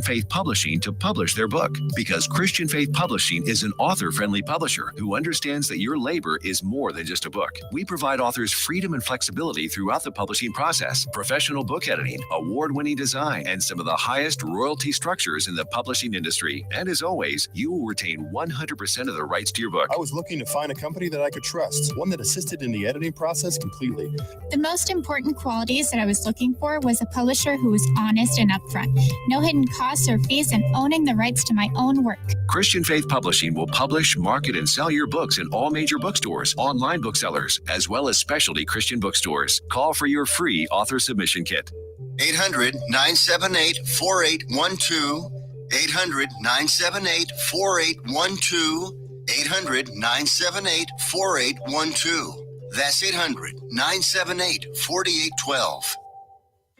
Faith Publishing to publish their book, because Christian Faith Publishing is an author-friendly publisher who understands that your labor is more than just a book. We provide authors freedom and flexibility throughout the publishing process, professional book editing, award-winning design, and some of the highest royalty structures in the publishing industry. And as always, you will retain 100% of the rights to your book. I was looking to find a company that I could trust, one that assisted in the editing process completely. The most important qualities that I was looking for was a publisher who was honest and upfront. No hidden costs or fees, and owning the rights to my own work. Christian Faith Publishing will publish, market, and sell your books in all major bookstores, online booksellers, as well as specialty Christian bookstores. Call for your free author submission kit. 800-978-4812. 800-978-4812. 800-978-4812. That's 800-978-4812.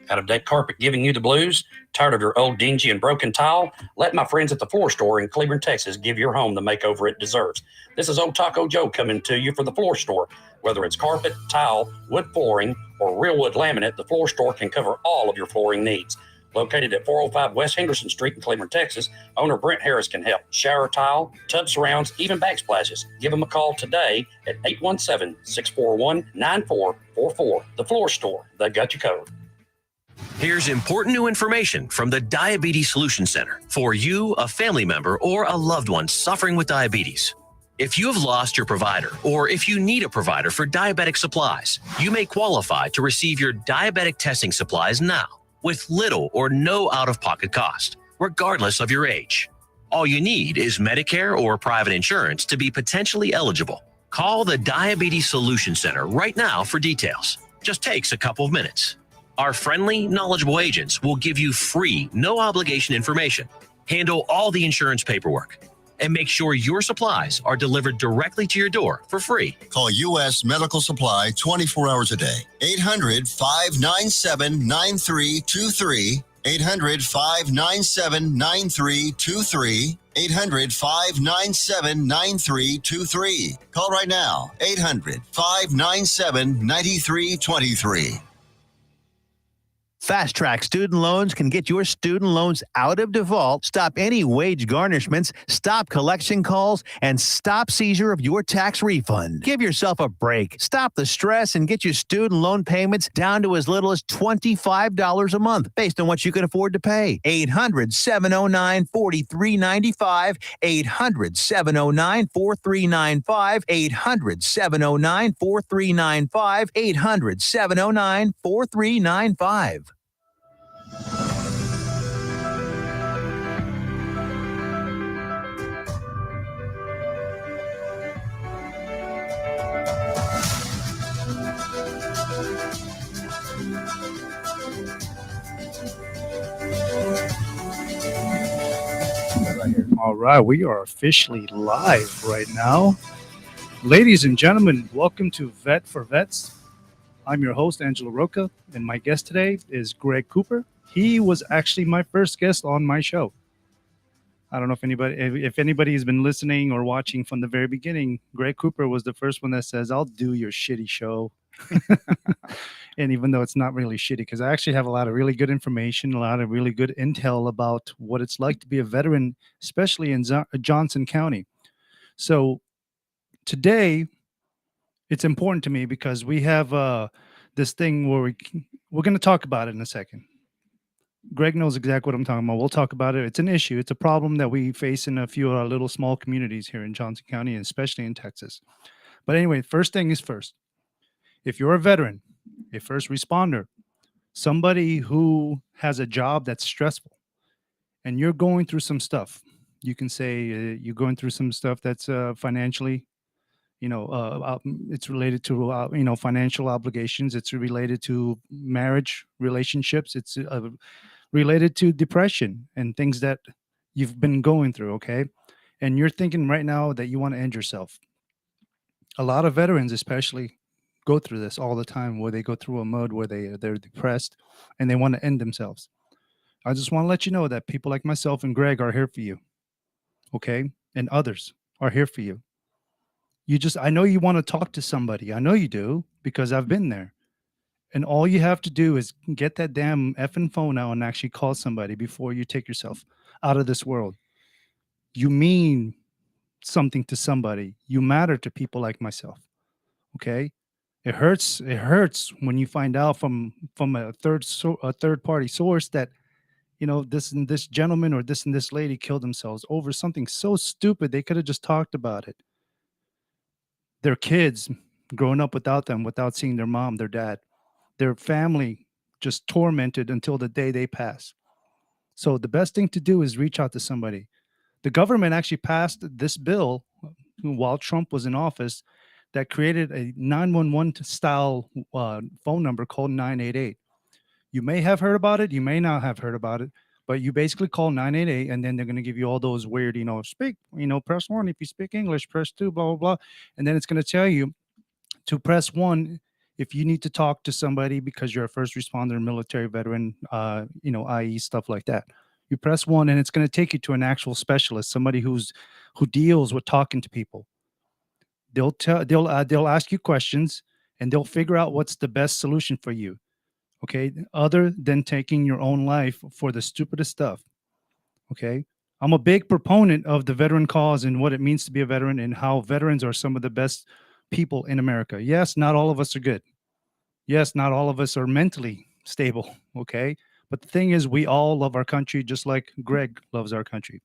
Out-of-date carpet giving you the blues? Tired of your old dingy and broken tile? Let my friends at the Floor Store in Cleburne, Texas give your home the makeover it deserves. This is Old Taco Joe coming to you for the Floor Store. Whether it's carpet, tile, wood flooring, or real wood laminate, the Floor Store can cover all of your flooring needs. Located at 405 West Henderson Street in Cleburne, Texas, owner Brent Harris can help. Shower tile, tub surrounds, even backsplashes. Give them a call today at 817-641-9444. The Floor Store, they got you covered. Here's important new information from the Diabetes Solution Center for you, a family member, or a loved one suffering with diabetes. If you have lost your provider, or if you need a provider for diabetic supplies, you may qualify to receive your diabetic testing supplies now with little or no out-of-pocket cost, regardless of your age. All you need is Medicare or private insurance to be potentially eligible. Call the Diabetes Solution Center right now for details. Just takes a couple of minutes. Our friendly, knowledgeable agents will give you free, no-obligation information, handle all the insurance paperwork, and make sure your supplies are delivered directly to your door for free. Call U.S. Medical Supply 24 hours a day. 800-597-9323. 800-597-9323. 800-597-9323. Call right now. 800-597-9323. Fast Track Student Loans can get your student loans out of default, stop any wage garnishments, stop collection calls, and stop seizure of your tax refund. Give yourself a break. Stop the stress and get your student loan payments down to as little as $25 a month based on what you can afford to pay. 800-709-4395. 800-709-4395. 800-709-4395. 800-709-4395. All right, we are officially live right now. Ladies and gentlemen, welcome to Vet for Vets. I'm your host, Angelo Rocha, and my guest today is Greg Cooper. He was actually my first guest on my show. I don't know if anybody has been listening or watching from the very beginning. Greg Cooper was the first one that says, "I'll do your shitty show." And even though it's not really shitty, because I actually have a lot of really good information, a lot of really good intel about what it's like to be a veteran, especially in Johnson County. So today, it's important to me because we have this thing where we're going to talk about it in a second. Greg knows exactly what I'm talking about. We'll talk about it. It's an issue. It's a problem that we face in a few of our little small communities here in Johnson County, and especially in Texas. But anyway, first thing is first. If you're a veteran, a first responder, somebody who has a job that's stressful, and you're going through some stuff, you can say you're going through some stuff that's financially, it's related to, financial obligations. It's related to marriage relationships. It's related to depression and things that you've been going through, okay? And you're thinking right now that you want to end yourself. A lot of veterans especially go through this all the time, where they go through a mode where they're depressed and they want to end themselves. I just want to let you know that people like myself and Greg are here for you, okay? And others are here for you. I know you want to talk to somebody. I know you do, because I've been there. And all you have to do is get that damn effing phone out and actually call somebody before you take yourself out of this world. You mean something to somebody. You matter to people like myself. Okay? It hurts. It hurts when you find out from a third party source that this and this gentleman or this and this lady killed themselves over something so stupid. They could have just talked about it. Their kids growing up without them, without seeing their mom, their dad, their family just tormented until the day they pass. So the best thing to do is reach out to somebody. The government actually passed this bill while Trump was in office that created a 911 style phone number called 988. You may have heard about it, you may not have heard about it, but you basically call 988 and then they're going to give you all those weird, press one if you speak English, press two, blah, blah, blah. And then it's going to tell you to press one if you need to talk to somebody because you're a first responder, military veteran, i.e. stuff like that. You press one and it's going to take you to an actual specialist, somebody who deals with talking to people. They'll ask you questions and they'll figure out what's the best solution for you. Okay, other than taking your own life for the stupidest stuff. Okay, I'm a big proponent of the veteran cause and what it means to be a veteran and how veterans are some of the best people in America. Yes, not all of us are good. Yes, not all of us are mentally stable. Okay, but the thing is, we all love our country just like Greg loves our country.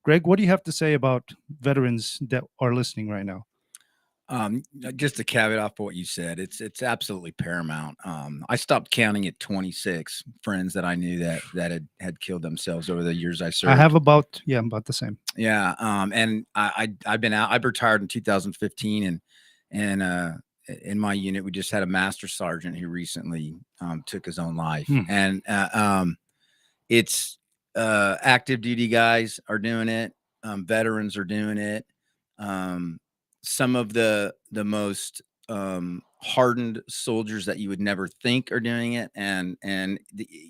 Greg, what do you have to say about veterans that are listening right now? Just to caveat off what you said, it's absolutely paramount. I stopped counting at 26 friends that I knew that had killed themselves over the years I served. I have about the same. Yeah. And I've been out. I've retired in 2015, and in my unit we just had a master sergeant who recently took his own life. And it's active duty guys are doing it. Veterans are doing it. Some of the most hardened soldiers that you would never think are doing it, and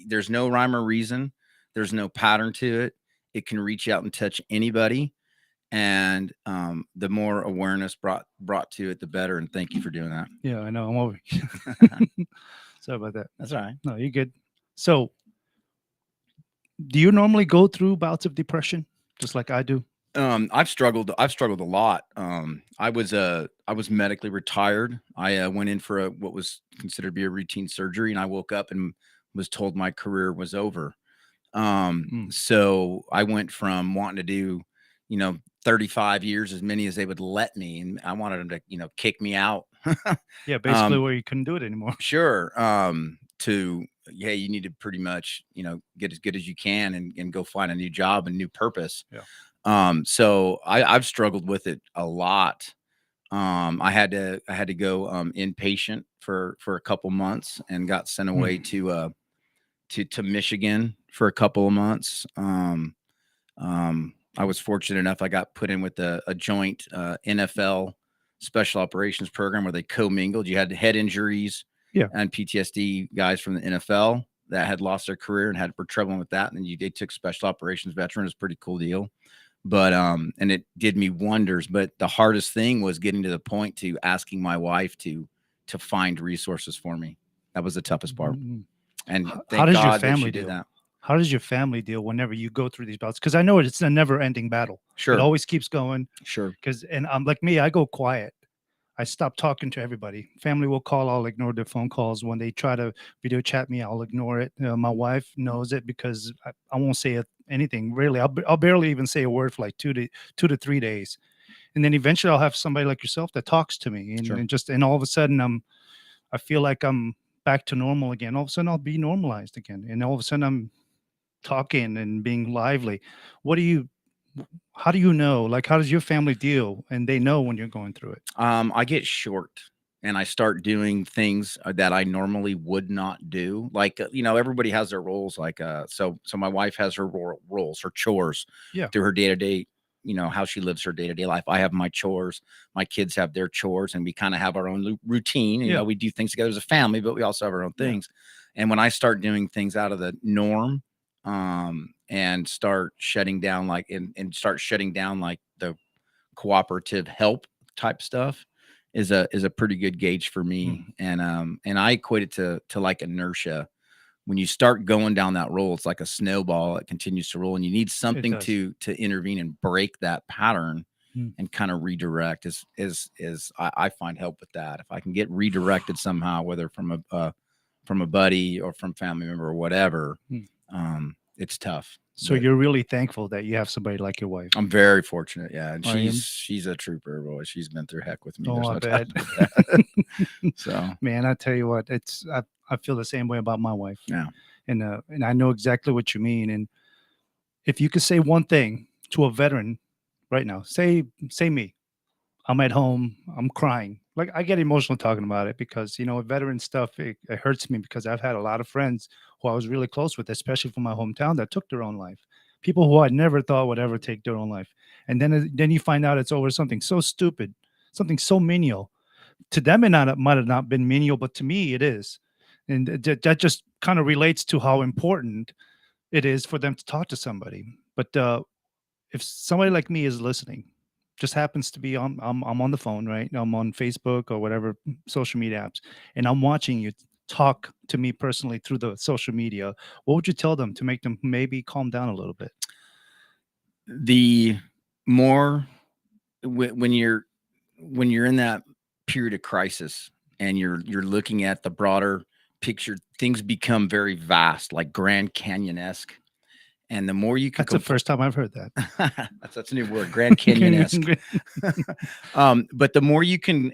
there's no rhyme or reason. There's no pattern to it. It can reach out and touch anybody, and the more awareness brought to it, the better. And thank you for doing that. Yeah, I know. I'm over. Sorry about that. That's all right. No, you're good. So, do you normally go through bouts of depression, just like I do? I've struggled a lot. I was medically retired. I went in for what was considered to be a routine surgery, and I woke up and was told my career was over. So I went from wanting to do, 35 years, as many as they would let me, and I wanted them to, kick me out. Yeah, basically where you couldn't do it anymore. Sure. You need to pretty much, get as good as you can and go find a new job and new purpose. Yeah. So I've struggled with it a lot. I had to go inpatient for a couple months and got sent away to Michigan for a couple of months. I was fortunate enough. I got put in with a joint NFL special operations program where they commingled. You had head injuries and PTSD guys from the NFL that had lost their career and were troubling with that. And then they took special operations veteran. It was a pretty cool deal. But and it did me wonders. But the hardest thing was getting to the point to asking my wife to find resources for me. That was the toughest part. And how does your family deal? That. How does your family deal whenever you go through these bouts? Because I know it's a never-ending battle. Sure, it always keeps going. Sure. Because I'm like me, I go quiet. I stop talking to everybody. Family will call, I'll ignore their phone calls. When they try to video chat me, I'll ignore it. My wife knows it because I won't say anything. Really, I'll barely even say a word for like 2 to 3 days, and then eventually I'll have somebody like yourself that talks to me, and all of a sudden I feel like I'm back to normal again. All of a sudden I'll be normalized again, and all of a sudden I'm talking and being lively. How do you know? Like, how does your family deal? And they know when you're going through it. I get short and I start doing things that I normally would not do. Like, everybody has their roles. Like, so my wife has her roles, her chores through her day-to-day, how she lives her day-to-day life. I have my chores. My kids have their chores, and we kind of have our own routine. You know, we do things together as a family, but we also have our own things. And when I start doing things out of the norm, and start shutting down like the cooperative help type stuff, is a pretty good gauge for me. And I equate it to like inertia. When you start going down that roll, it's like a snowball. It continues to roll, and you need something to intervene and break that pattern and kind of redirect. I find help with that. If I can get redirected somehow, whether from a buddy or from family member or whatever, it's tough. So you're really thankful that you have somebody like your wife. I'm very fortunate. Yeah. And she's a trooper, boy. She's been through heck with me. Oh, I bet. So, man, I tell you what, I feel the same way about my wife. Yeah. And I know exactly what you mean. And if you could say one thing to a veteran right now, say me, I'm at home, I'm crying. Like, I get emotional talking about it because, veteran stuff, it hurts me because I've had a lot of friends who I was really close with, especially from my hometown, that took their own life. People who I never thought would ever take their own life. And then you find out it's over something so stupid, something so menial. To them, it might have not been menial, but to me, it is. And that just kind of relates to how important it is for them to talk to somebody. But if somebody like me is listening, just happens to be I'm on the phone, right? I'm on Facebook or whatever social media apps, and I'm watching you talk to me personally through the social media. What would you tell them to make them maybe calm down a little bit? The more when you're in that period of crisis and you're looking at the broader picture, things become very vast, like Grand Canyon-esque. And the more you can, that's the first time I've heard that. that's a new word, Grand Canyon-esque. But the more you can,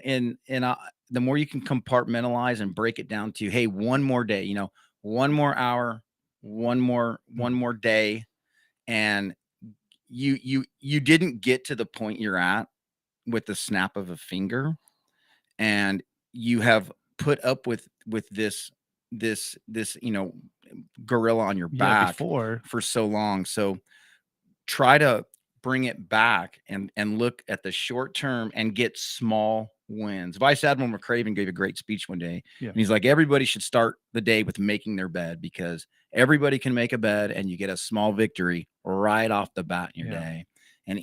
the more you can compartmentalize and break it down to, hey, one more day, 1 more hour, one more day, and you didn't get to the point you're at with the snap of a finger, and you have put up with this gorilla on your back for so long. So try to bring it back and look at the short term and get small wins. Vice Admiral McCraven gave a great speech one day. And he's like, everybody should start the day with making their bed, because everybody can make a bed and you get a small victory right off the bat in your day. And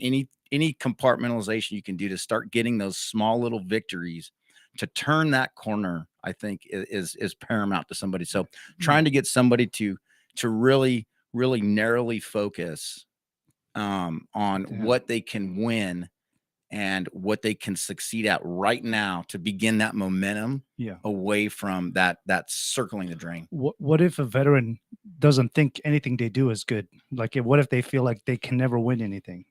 any compartmentalization you can do to start getting those small little victories to turn that corner, I think is paramount to somebody. So trying to get somebody to really, really narrowly focus on what they can win and what they can succeed at right now to begin that momentum away from that circling the drain. What if a veteran doesn't think anything they do is good? Like, what if they feel like they can never win anything?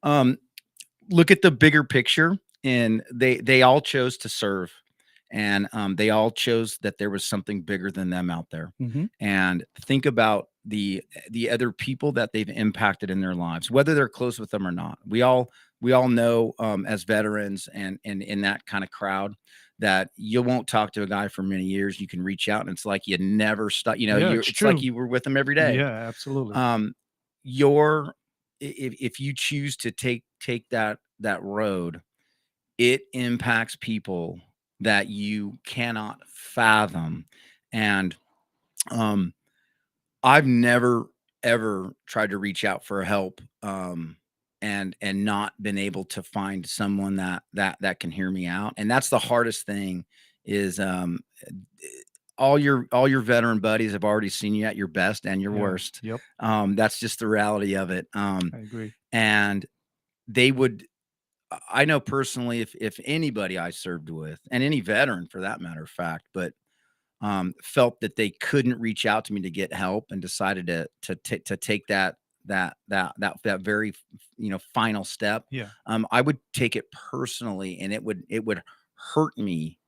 Look at the bigger picture. And they all chose to serve, and they all chose that there was something bigger than them out there. And think about the other people that they've impacted in their lives, whether they're close with them or not. We all know as veterans and in that kind of crowd that you won't talk to a guy for many years. You can reach out and it's like you never stop. It's like you were with them every day. Yeah, absolutely. If you choose to take that road, it impacts people that you cannot fathom. And I've never, ever tried to reach out for help and not been able to find someone that can hear me out. And that's the hardest thing is all your veteran buddies have already seen you at your best and your worst. Yep. That's just the reality of it. I agree. And I know personally, if anybody I served with, and any veteran for that matter of fact, but felt that they couldn't reach out to me to get help and decided to take that very final step, I would take it personally, and it would hurt me,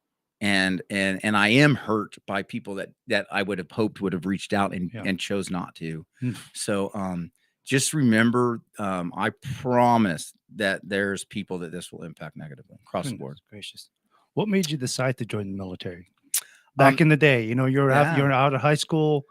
and I am hurt by people that I would have hoped would have reached out and chose not to. So just remember, I promise that there's people that this will impact negatively across the board. Gracious. What made you decide to join the military? Back in the day, you're out of high school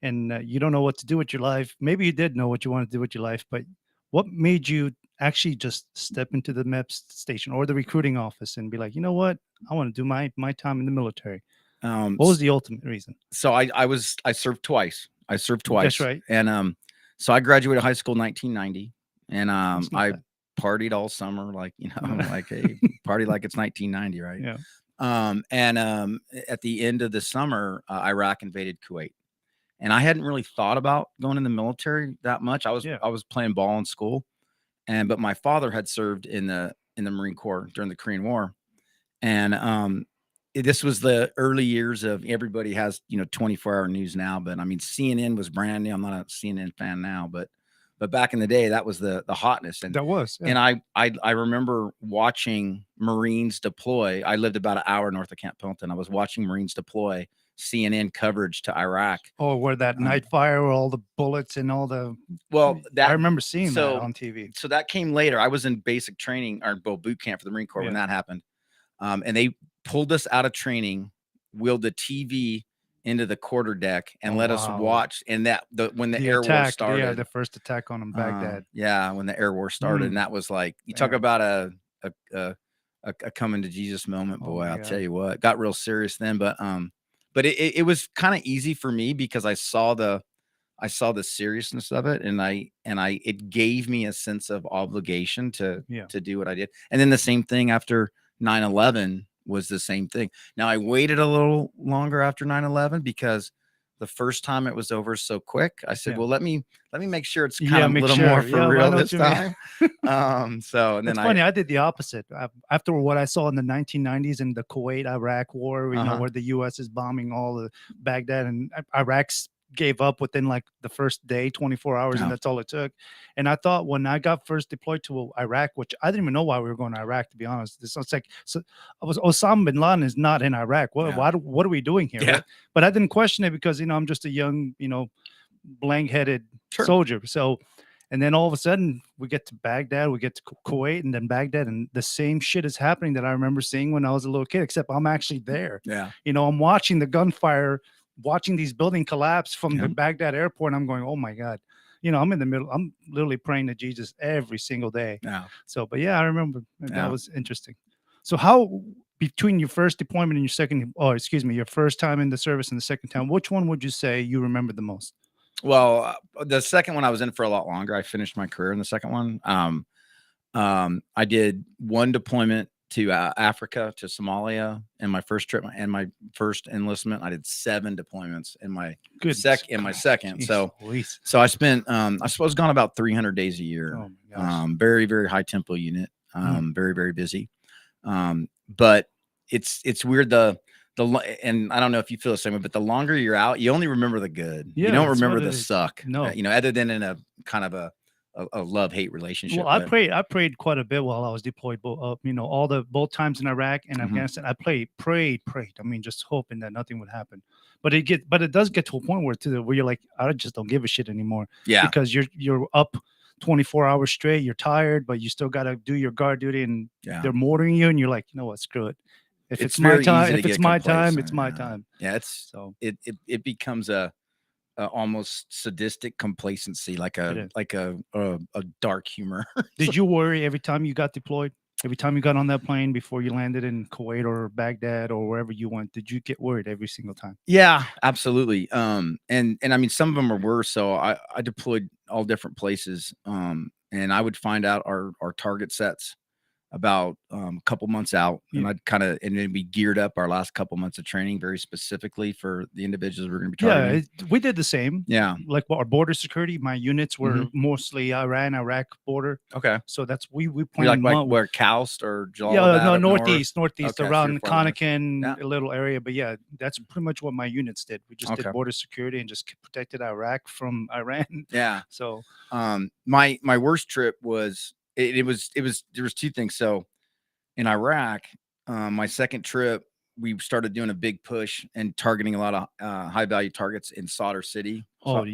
and you don't know what to do with your life. Maybe you did know what you wanted to do with your life, but what made you actually just step into the MEPS station or the recruiting office and be like, you know what? I want to do my time in the military. What was the ultimate reason? So I served twice. That's right. And so I graduated high school in 1990, and I partied all summer, like, like a party like it's 1990, right? Yeah. At the end of the summer, Iraq invaded Kuwait, and I hadn't really thought about going in the military that much. I was playing ball in school, but my father had served in the Marine Corps during the Korean War, and this was the early years of everybody has 24-hour news now, but I mean CNN was brand new. I'm not a CNN fan now, but back in the day that was the hotness, and That was, yeah. and I remember watching Marines deploy. I lived about an hour north of Camp Pendleton. I was watching Marines deploy CNN coverage to Iraq. Oh, where that night fire, where all the bullets and all the I remember seeing that on TV. So that came later. I was in basic training or boot camp for the Marine Corps when that happened. And they pulled us out of training, wheeled the TV into the quarter deck, and let us watch. And when the air war started, the first attack on Baghdad. When the air war started, and that was like, you talk about a coming to Jesus moment, boy. I'll tell you what, got real serious then. But it was kind of easy for me because I saw the seriousness of it, and it gave me a sense of obligation to do what I did. And then the same thing after 9/11 was the same thing. Now I waited a little longer after 9/11 because the first time it was over so quick. I said, well, let me make sure it's kind of a little more for real this time. So, and then it's funny. I did the opposite. After what I saw in the 1990s in the Kuwait-Iraq war, you know, where the U.S. is bombing all the Baghdad, and Iraq's gave up within like the first day, 24 hours, and that's all it took. And I thought when I got first deployed to Iraq, which I didn't even know why we were going to Iraq, to be honest. It's like, Osama bin Laden is not in Iraq. What are we doing here? Yeah. Right? But I didn't question it because, I'm just a young, blank-headed soldier. So, and then all of a sudden we get to Baghdad, we get to Kuwait, and then Baghdad, and the same shit is happening that I remember seeing when I was a little kid, except I'm actually there. Yeah. I'm watching the gunfire, watching these buildings collapse from the Baghdad airport, and I'm going, oh my God. I'm in the middle. I'm literally praying to Jesus every single day. Yeah. So, but yeah, I remember that was interesting. So how, between your first deployment and your first time in the service and the second time, which one would you say you remember the most? Well, the second one I was in for a lot longer. I finished my career in the second one. I did one deployment to Africa, to Somalia, in my first trip, and my first enlistment. I did 7 deployments in my second. Jeez, So I spent, I suppose, gone about 300 days a year. Oh my gosh. Very, very high tempo unit. Very, very busy. But it's weird. And I don't know if you feel the same way, but the longer you're out, you only remember the good. Yeah, you don't remember the suck. No, other than in a kind of a love-hate relationship. Well, I prayed quite a bit while I was deployed. Both times in Iraq and Afghanistan, I prayed. I mean, just hoping that nothing would happen. But it does get to a point where you're like, I just don't give a shit anymore. Yeah. Because you're up 24 hours straight. You're tired, but you still got to do your guard duty, and they're mortaring you, and you're like, you know what, screw it. If it's my time, it's my time. Yeah, it becomes a almost sadistic complacency, like a dark humor. Did you worry every time you got deployed? Every time you got on that plane before you landed in Kuwait or Baghdad or wherever you went, did you get worried every single time? Yeah, absolutely. And I mean, some of them are worse. So I deployed all different places. And I would find out our target sets about a couple months out, and and then we geared up our last couple months of training very specifically for the individuals we're going to be targeting. Yeah, we did the same. Yeah, like our border security, my units were mostly Iraq border. Okay, so that's we planned like where Kaust or northeast okay, around Connaughton, a little area. But yeah, that's pretty much what my units did. We just did border security and just protected Iraq from Iran. Yeah. So my worst trip was. There was 2 things. So in Iraq, my second trip, we started doing a big push and targeting a lot of high value targets in Sadr City. Oh,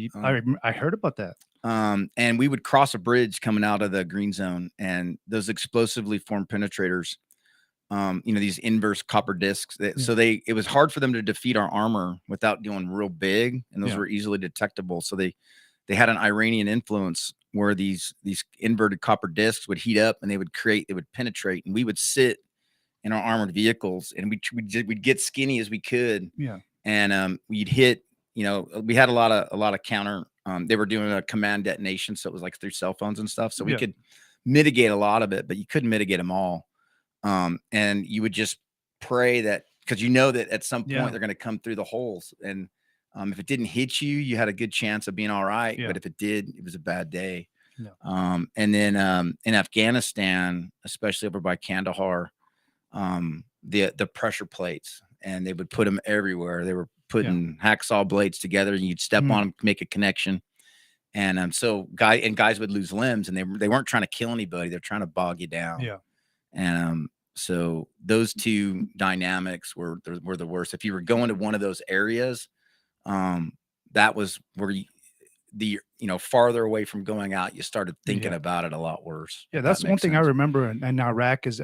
I heard about that. And we would cross a bridge coming out of the green zone, and those explosively formed penetrators, these inverse copper discs. So it was hard for them to defeat our armor without doing real big, and those were easily detectable. So they had an Iranian influence where these inverted copper discs would heat up, and they would penetrate, and we would sit in our armored vehicles, and we'd get skinny as we could. Yeah. And we'd hit, we had a lot of counter. They were doing a command detonation, so it was like through cell phones and stuff. So we could mitigate a lot of it, but you couldn't mitigate them all. And you would just pray that, because you know that at some point they're going to come through the holes, and if it didn't hit you, you had a good chance of being all right. But if it did, it was a bad day. And then in Afghanistan, especially over by Kandahar, the pressure plates, and they would put them everywhere. They were putting hacksaw blades together, and you'd step on them, make a connection. And so guys would lose limbs, and they weren't trying to kill anybody. They're trying to bog you down. And so those two dynamics were the worst. If you were going to one of those areas, that was where farther away from going out, you started thinking about it a lot worse. Yeah, that's one thing I remember in Iraq is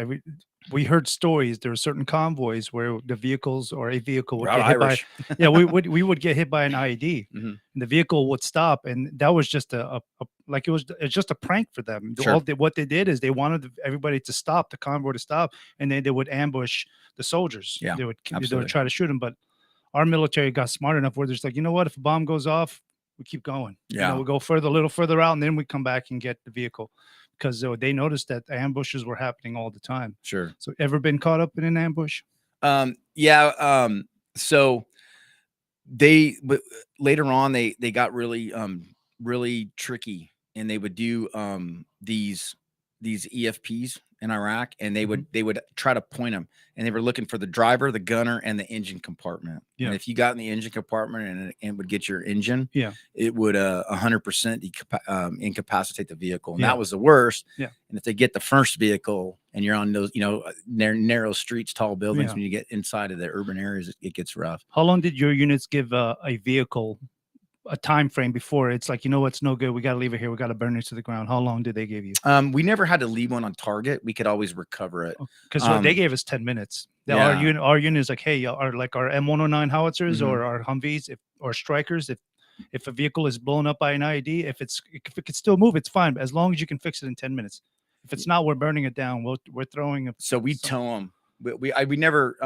we heard stories. There were certain convoys where the vehicles or a vehicle would get hit by. Yeah, we would get hit by an IED, and the vehicle would stop, and that was just it's just a prank for them. What they did is they wanted everybody to stop, the convoy to stop, and then they would ambush the soldiers. They would try to shoot them, but our military got smart enough where there's like, you know what, if a bomb goes off, we keep going. We'll go a little further out, and then we come back and get the vehicle, because they noticed that ambushes were happening all the time. Sure. So ever been caught up in an ambush? So but later on they got really tricky, and they would do these EFPs in Iraq, and they would try to point them, and they were looking for the driver, the gunner, and the engine compartment. And if you got in the engine compartment and it would get your engine, it would 100% incapacitate the vehicle, and that was the worst. And if they get the first vehicle and you're on those narrow streets, tall buildings, when you get inside of the urban areas, it gets rough. How long did your units give a vehicle a time frame before it's like, it's no good, we got to leave it here, we got to burn it to the ground? How long did they give you? We never had to leave one on target. We could always recover it, because they gave us 10 minutes. Our unit is like, hey, our M109 howitzers or our Humvees or Strikers, if a vehicle is blown up by an IED, if it could still move, it's fine, but as long as you can fix it in 10 minutes. If it's not, we're burning it down. We're throwing it. So we tow them. We never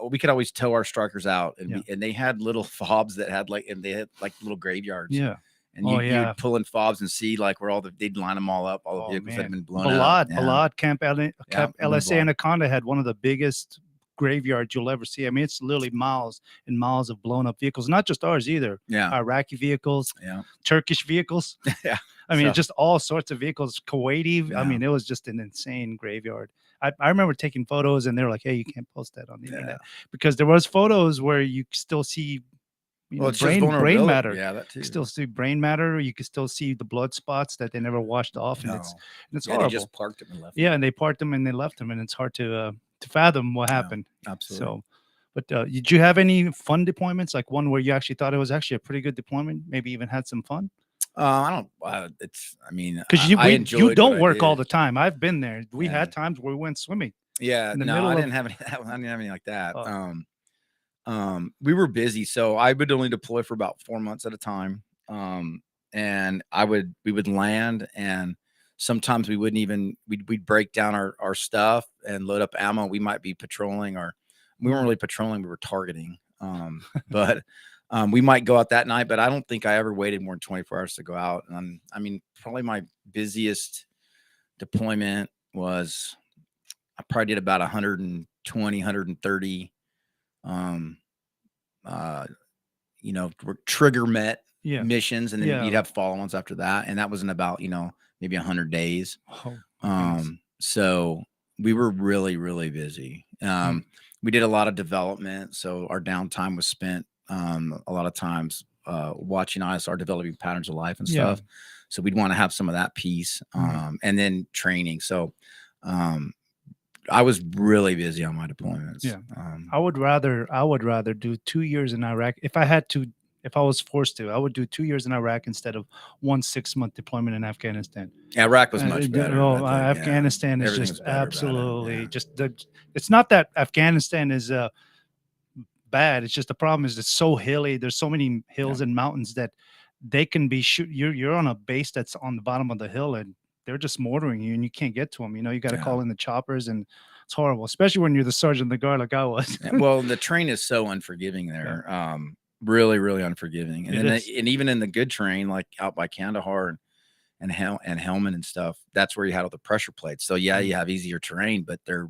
we could always tow our Strikers out, and they had little fobs that had they had little graveyards. And you'd pull in fobs and see where they'd line them all up, all the vehicles that had been blown up. Balad Camp LSA Anaconda had one of the biggest graveyards you'll ever see. I mean, it's literally miles and miles of blown up vehicles, not just ours either. Iraqi vehicles, Turkish vehicles. I mean, just all sorts of vehicles, Kuwaiti. I mean, it was just an insane graveyard. I remember taking photos, and they were like, hey, you can't post that on the internet, because there was photos where you still see brain matter. That too. You still see brain matter. You can still see the blood spots that they never washed off, and it's horrible. They just parked them and left. And they parked them and they left them, and it's hard to fathom what happened. Absolutely. So, but did you have any fun deployments, like one where you actually thought it was actually a pretty good deployment, maybe even had some fun? I don't. Because you don't work all the time. I've been there. We had times where we went swimming. I didn't have any. I didn't have any like that. We were busy, so I would only deploy for about 4 months at a time. And we would land, and sometimes we wouldn't even. We'd break down our stuff and load up ammo. We might be patrolling, or we weren't really patrolling. We were targeting. But. We might go out that night, but I don't think I ever waited more than 24 hours to go out. And probably my busiest deployment was, I probably did about 120, 130, trigger met missions. And then you'd have follow-ons after that. And that was in about, maybe 100 days. So we were really, really busy. We did a lot of development. So our downtime was spent a lot of times watching ISR developing patterns of life and stuff. So we'd want to have some of that piece, and then training. So I was really busy on my deployments. I would rather do 2 years in Iraq. If I was forced to, I would do 2 years in Iraq instead of 1 6-month deployment in Afghanistan. Iraq was much better. Afghanistan is just absolutely it's not that Afghanistan is bad. It's just the problem is it's so hilly. There's so many hills and mountains that they can be you're on a base that's on the bottom of the hill, and they're just mortaring you, and you can't get to them. You got to call in the choppers, and it's horrible, especially when you're the sergeant of the guard like I was. Well, the terrain is so unforgiving there. Really, really unforgiving. And even in the good terrain, like out by Kandahar and Helmand and stuff. That's where you had all the pressure plates. So yeah, you have easier terrain, but they're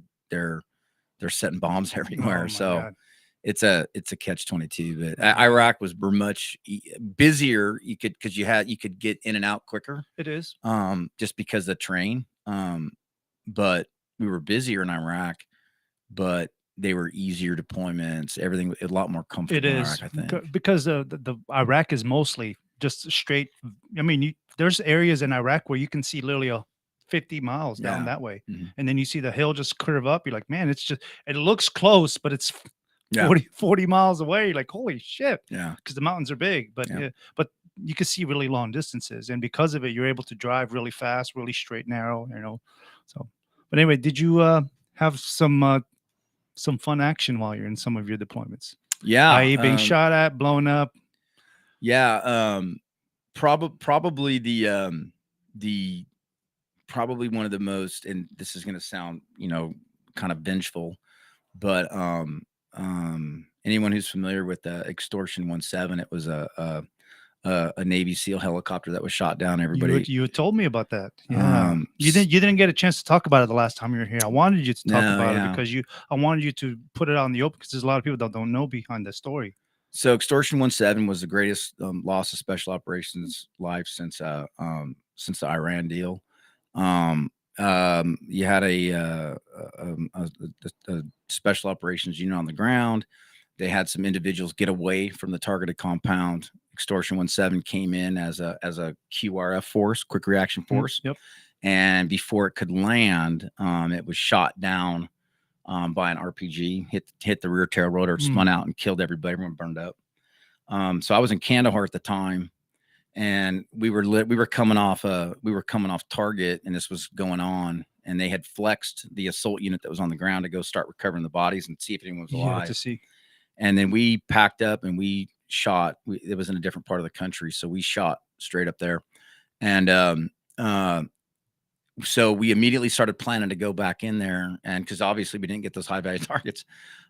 setting bombs everywhere. So God. it's a catch-22. But Iraq was much busier. You could get in and out quicker. It is. Just because of the terrain. But we were busier in Iraq, but they were easier deployments. Everything a lot more comfortable. It in is, Iraq, I think, because the Iraq is mostly just straight. I mean, there's areas in Iraq where you can see literally 50 miles down that way, and then you see the hill just curve up. You're like, man, it looks close, but it's 40 miles away. You're like, holy shit, because the mountains are big, but but you can see really long distances, and because of it, you're able to drive really fast, really straight, narrow. So, but anyway, did you have some fun action while you're in some of your deployments? I.e. being shot at, blown up. Probably probably one of the most, and this is going to sound, kind of vengeful, but anyone who's familiar with the Extortion 17, it was a Navy SEAL helicopter that was shot down. Everybody, you told me about that. Yeah, you didn't get a chance to talk about it the last time you were here. I wanted you to talk about it because I wanted you to put it out in the open, because there's a lot of people that don't know behind the story. So Extortion 17 was the greatest loss of special operations life since the Iran deal. You had a special operations unit on the ground. They had some individuals get away from the targeted compound. Extortion 17 came in as a QRF force, quick reaction force. And before it could land, it was shot down by an RPG, hit the rear tail rotor, spun out and killed everybody. Everyone burned up. So I was in Kandahar at the time, and we were coming off target, and this was going on, and they had flexed the assault unit that was on the ground to go start recovering the bodies and see if anyone was alive. To see. And then we packed up and we shot. It was in a different part of the country, so we shot straight up there, and so we immediately started planning to go back in there, and because obviously we didn't get those high value targets,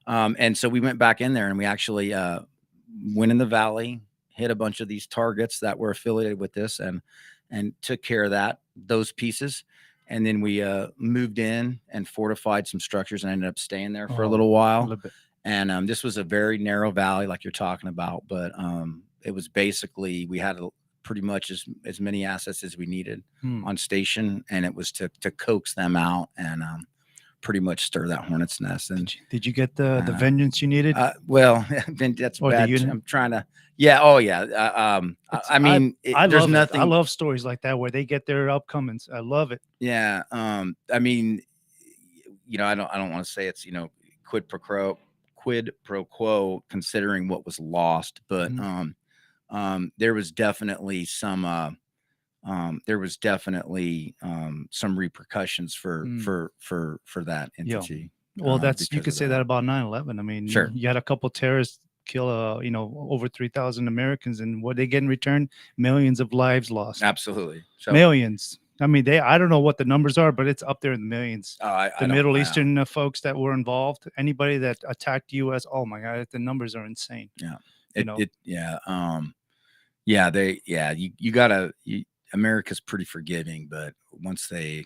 and so we went back in there, and we actually went in the valley, hit a bunch of these targets that were affiliated with this, and took care of those pieces. And then we moved in and fortified some structures and ended up staying there for a little while. And this was a very narrow valley, like you're talking about, but it was basically, we had pretty much as many assets as we needed on station, and it was to coax them out and pretty much stir that hornet's nest. And did you get the vengeance you needed? Well, that's bad. I'm trying to. Yeah. Oh, yeah. I mean, there's nothing. I love stories like that where they get their upcomings. I love it. Yeah. I mean, I don't want to say it's quid pro quo considering what was lost, but there was definitely some some repercussions for that entity. Well, you could say that about 9/11. I mean, sure, you had a couple terrorists kill over 3,000 Americans, and what they get in return, millions of lives lost. Absolutely. So, millions. I mean, I don't know what the numbers are, but it's up there in the millions. The Middle Eastern folks that were involved, anybody that attacked U.S., oh my God, the numbers are insane. Yeah. America's pretty forgiving, but once they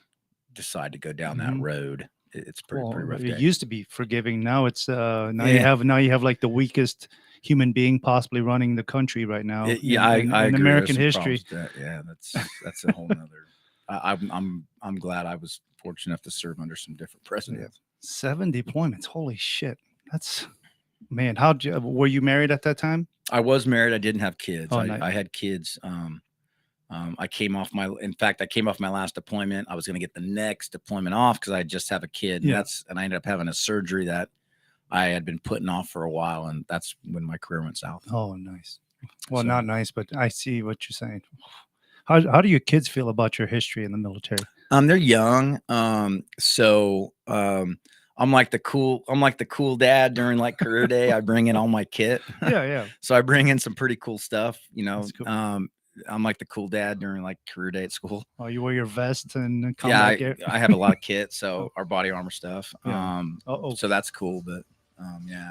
decide to go down that road, it's pretty rough. It used to be forgiving. Now it's you have like the weakest human being possibly running the country right now. In American history. That's a whole nother. I'm glad I was fortunate enough to serve under some different presidents. 7 deployments. Holy shit. That's, man. Were you married at that time? I was married. I didn't have kids. Nice. I had kids. I came off my last deployment. I was going to get the next deployment off because I just have a kid. And I ended up having a surgery that I had been putting off for a while, and that's when my career went south. Oh, nice. Well, not nice, but I see what you're saying. How do your kids feel about your history in the military? They're young. So I'm like the cool dad during like career day. I bring in all my kit. Yeah. So I bring in some pretty cool stuff, That's cool. I'm like the cool dad during like career day at school. Oh, you wear your vest and I have a lot of kit, so our body armor stuff. So that's cool. But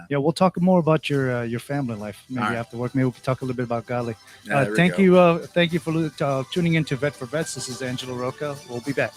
Yeah, we'll talk more about your family life maybe All right. after work. Maybe we can talk a little bit about godly. There we Thank go. you for tuning in to Vet for Vets. This is Angelo Rocha. We'll be back.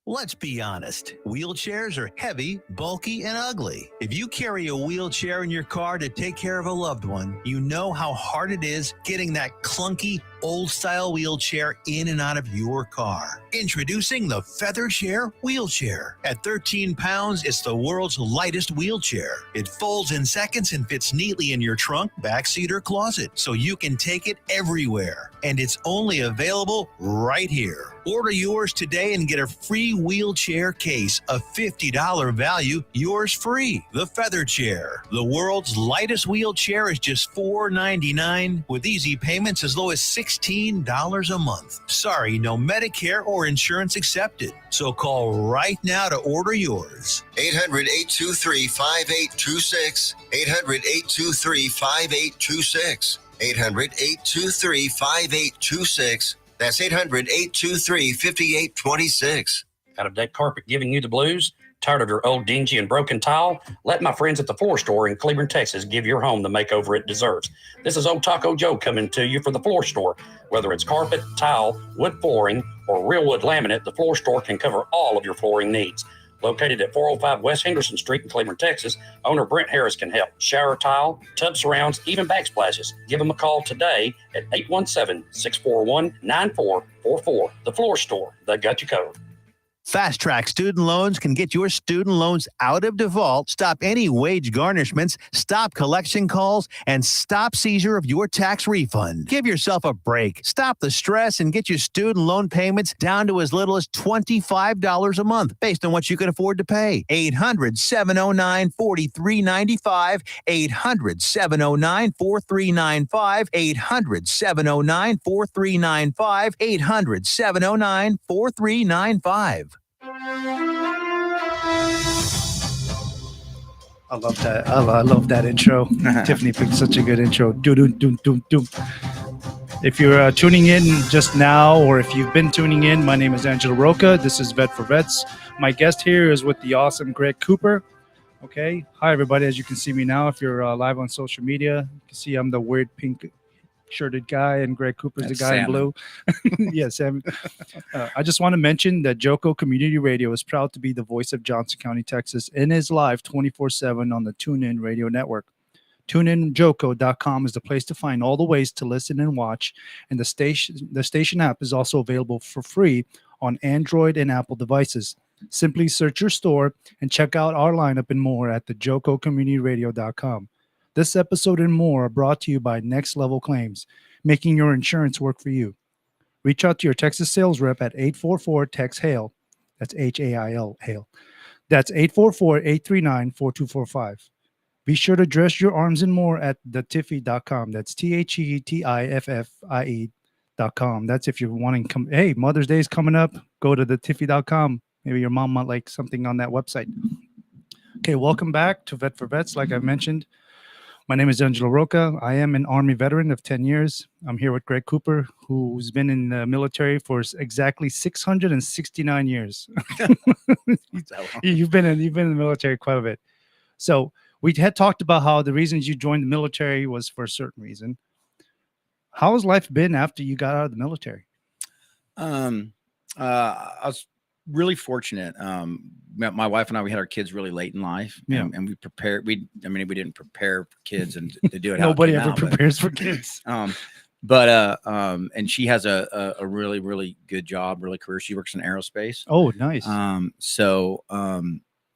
Let's be honest. Wheelchairs are heavy, bulky, and ugly. If you carry a wheelchair in your car to take care of a loved one, you know how hard it is getting that clunky, old-style wheelchair in and out of your car. Introducing the Feather Chair Wheelchair. At 13 pounds, it's the world's lightest wheelchair. It folds in seconds and fits neatly in your trunk, backseat, or closet, so you can take it everywhere. And it's only available right here. Order yours today and get a free wheelchair case, a $50 value, yours free. The Feather Chair, the world's lightest wheelchair, is just $4.99 with easy payments as low as $16 a month. Sorry, no Medicare or insurance accepted. So call right now to order yours. 800-823-5826. 800-823-5826. 800-823-5826. That's 800-823-5826. Got a deck carpet giving you the blues? Tired of your old dingy and broken tile? Let my friends at the Floor Store in Cleveland, Texas give your home the makeover it deserves. This is Old Taco Joe coming to you for the Floor Store. Whether it's carpet, tile, wood flooring, or real wood laminate, the Floor Store can cover all of your flooring needs. Located at 405 West Henderson Street in Cleveland, Texas, owner Brent Harris can help. Shower tile, tub surrounds, even backsplashes. Give them a call today at 817-641-9444. The Floor Store, they got you covered. Fast Track Student Loans can get your student loans out of default, stop any wage garnishments, stop collection calls, and stop seizure of your tax refund. Give yourself a break. Stop the stress and get your student loan payments down to as little as $25 a month based on what you can afford to pay. 800-709-4395. 800-709-4395. 800-709-4395. 800-709-4395. I love that. I love that intro. Tiffany picked such a good intro. If you're tuning in just now, or if you've been tuning in, my name is Angelo Rocha. This is Vet for Vets. My guest here is with the awesome Greg Cooper. Okay. Hi, everybody. As you can see me now, if you're live on social media, you can see I'm the weird pink shirted guy, and Greg Cooper's the guy in blue. Yeah, Sam. I just want to mention that Joco Community Radio is proud to be the voice of Johnson County, Texas, and is live 24/7 on the TuneIn Radio Network. TuneInJoco.com is the place to find all the ways to listen and watch, and the station app is also available for free on Android and Apple devices. Simply search your store and check out our lineup and more at the JocoCommunityRadio.com. This episode and more are brought to you by Next Level Claims, making your insurance work for you. Reach out to your Texas sales rep at 844-TEX-HAIL. That's HAIL, HAIL. That's 844-839-4245. Be sure to dress your arms and more at thetiffy.com. That's THETIFFIE.com. That's if you're wanting hey, Mother's Day is coming up. Go to thetiffy.com. Maybe your mom might like something on that website. Okay, welcome back to Vet for Vets. Like I mentioned, my name is Angelo Rocha. I am an Army veteran of 10 years. I'm here with Greg Cooper, who's been in the military for exactly 669 years. You've been in the military quite a bit. So we had talked about how the reasons you joined the military was for a certain reason. How has life been after you got out of the military? I was really fortunate. My wife and I, we had our kids really late in life, and we prepared. We didn't prepare for kids and to do it. Nobody ever prepares for kids. And she has a really, really good job, really career. She works in aerospace. Oh, nice.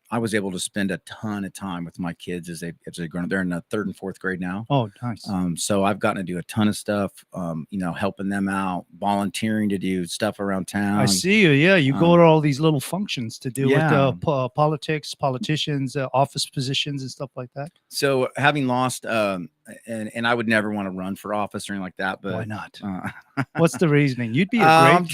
I was able to spend a ton of time with my kids as they've grown up. They're in the 3rd and 4th grade now. Oh, nice. So I've gotten to do a ton of stuff, helping them out, volunteering to do stuff around town. I see you. Yeah. You go to all these little functions to do with politics, politicians, office positions and stuff like that. So having lost, and I would never want to run for office or anything like that, but why not? What's the reasoning? You'd be a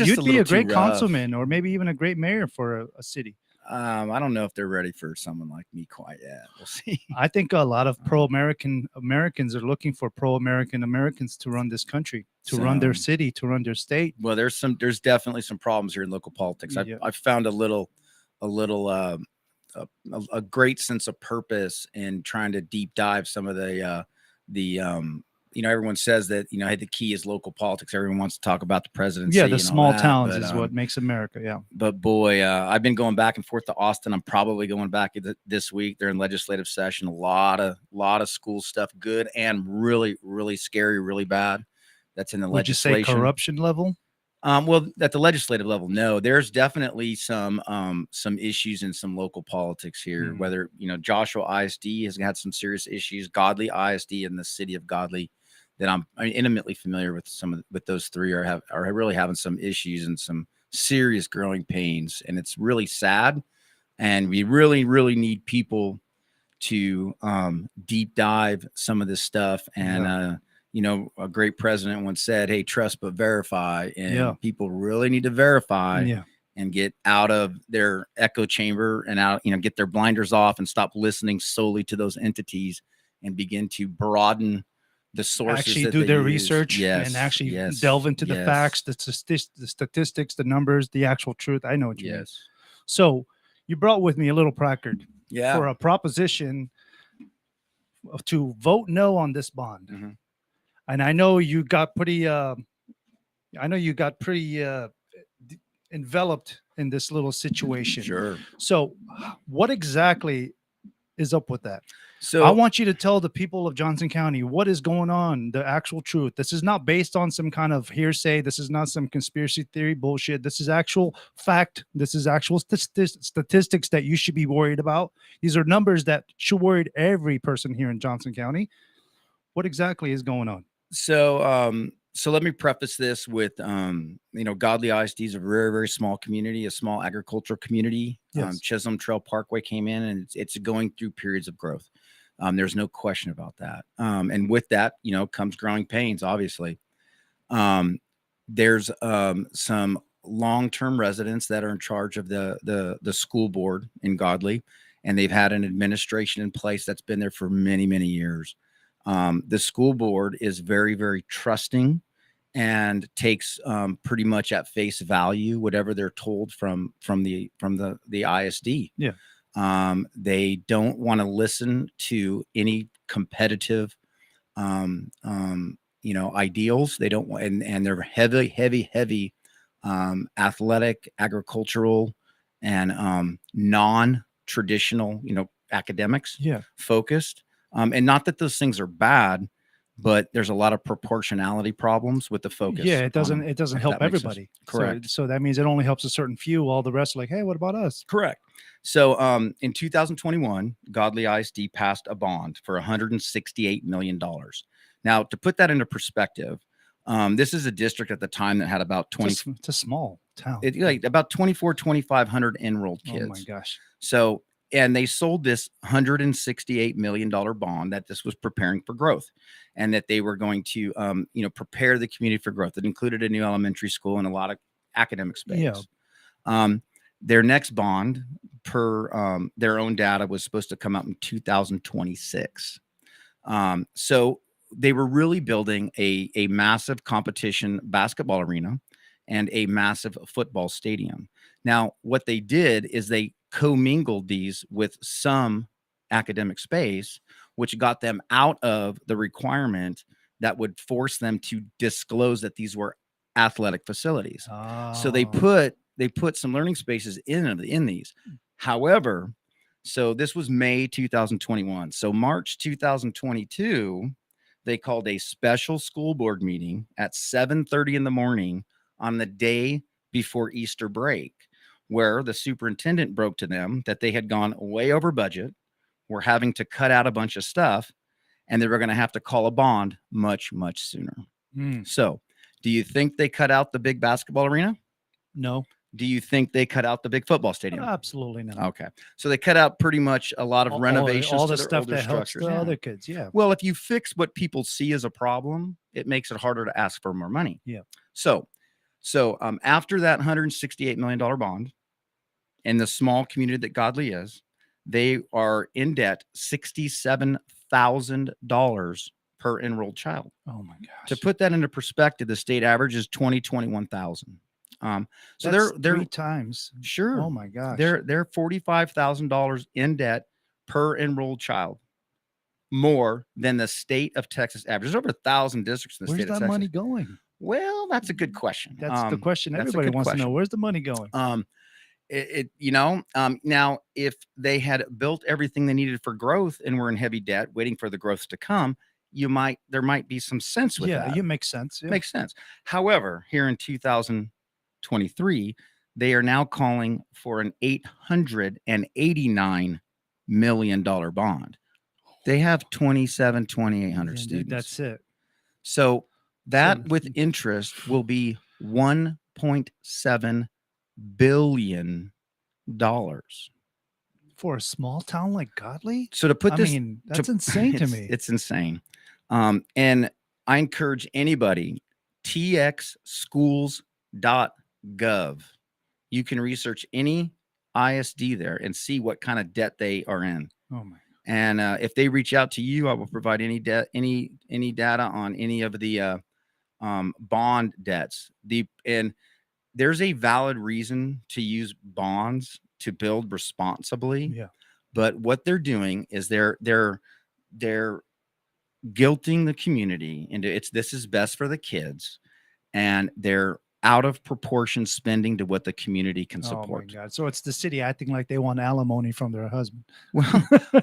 great councilman, or maybe even a great mayor for a city. I don't know if they're ready for someone like me quite yet. We'll see. I think a lot of pro-American Americans are looking for pro-American Americans to run this country, to run their city, to run their state. Well, there's definitely some problems here in local politics. Yeah. I've found a great sense of purpose in trying to deep dive some of everyone says that, hey, the key is local politics. Everyone wants to talk about the presidency. Yeah, the and small all that, towns but, is what makes America. Yeah. But boy, I've been going back and forth to Austin. I'm probably going back this week. They're in legislative session. A lot of school stuff, good and really, really scary, really bad. That's in the legislation. Would you say corruption level? Well, at the legislative level, no. There's definitely some issues in some local politics here. Whether Joshua ISD has had some serious issues. Godly ISD in the city of Godly, that I'm intimately familiar with. With those three are really having some issues and some serious growing pains, and it's really sad. And we really, really need people to deep dive some of this stuff. And a great president once said, "Hey, trust but verify." And people really need to verify and get out of their echo chamber and get their blinders off and stop listening solely to those entities and begin to broaden the sources. Actually do their research and actually delve into the facts, the statistics, the numbers, the actual truth. I know what you mean. So you brought with me a little placard for a proposition to vote no on this bond. And I know you got pretty enveloped in this little situation. Sure. So what exactly is up with that? So I want you to tell the people of Johnson County what is going on, the actual truth. This is not based on some kind of hearsay. This is not some conspiracy theory bullshit. This is actual fact. This is actual statistics that you should be worried about. These are numbers that should worry every person here in Johnson County. What exactly is going on? So let me preface this with, Godly ISD is a very, very small community, a small agricultural community. Yes. Chisholm Trail Parkway came in, and it's going through periods of growth. There's no question about that. And with that, comes growing pains, obviously. There's some long-term residents that are in charge of the school board in Godly, and they've had an administration in place that's been there for many, many years. The school board is very, very trusting and takes pretty much at face value whatever they're told from the ISD. Yeah. They don't want to listen to any competitive ideals. They don't want, and they're heavy athletic, agricultural, and non-traditional academics focused. And not that those things are bad, but there's a lot of proportionality problems with the focus. Yeah, it doesn't help everybody. Correct. So that means it only helps a certain few. All the rest are like, hey, what about us? Correct. So in 2021, Godly ISD passed a bond for $168 million. Now, to put that into perspective, this is a district at the time that had about 20. It's a small town. About 2,500 enrolled kids. Oh my gosh. So, and they sold this $168 million bond that this was preparing for growth, and that they were going to, prepare the community for growth. It included a new elementary school and a lot of academic space. Yeah. Their next bond, per their own data, was supposed to come out in 2026. So they were really building a massive competition basketball arena and a massive football stadium. Now, what they did is they commingled these with some academic space, which got them out of the requirement that would force them to disclose that these were athletic facilities. So they put some learning spaces in these. However, so this was May 2021. So March 2022, they called a special school board meeting at 7:30 in the morning on the day before Easter break, where the superintendent broke to them that they had gone way over budget, were having to cut out a bunch of stuff, and they were going to have to call a bond much, much sooner. So do you think they cut out the big basketball arena? No. Do you think they cut out the big football stadium? Absolutely not. Okay. So they cut out pretty much a lot of renovations all to the their stuff older that helps structures. the other kids. Yeah. Well, if you fix what people see as a problem, it makes it harder to ask for more money. Yeah. So after that $168 million bond, in the small community that Godly is, they are in debt $67,000 per enrolled child. Oh my gosh. To put that into perspective, the state average is 21,000. So That's they're 3 times. sure. Oh my gosh. They're $45,000 in debt per enrolled child, more than the state of Texas average. There's over 1,000 districts in the Where's state of that Texas. money going? Well, that's a good question. That's the question that's a everybody good wants to know. question. Where's the money going? Now if they had built everything they needed for growth and were in heavy debt waiting for the growth to come, there might be some sense with that. It makes sense. Yeah. Makes sense. However, here in 2023, they are now calling for an $889 million bond. They have 2,800 students. That's it. So that with interest will be $1.7 billion. For a small town like Godly? So to put this, that's insane to me. It's insane. And I encourage anybody, txschools.gov. You can research any ISD there and see what kind of debt they are in. Oh my. And if they reach out to you, I will provide any data on any of the bond debts. And there's a valid reason to use bonds to build responsibly. Yeah. But what they're doing is they're guilting the community into this is best for the kids, and they're out of proportion spending to what the community can support. Oh my God. So it's the city acting like they want alimony from their husband.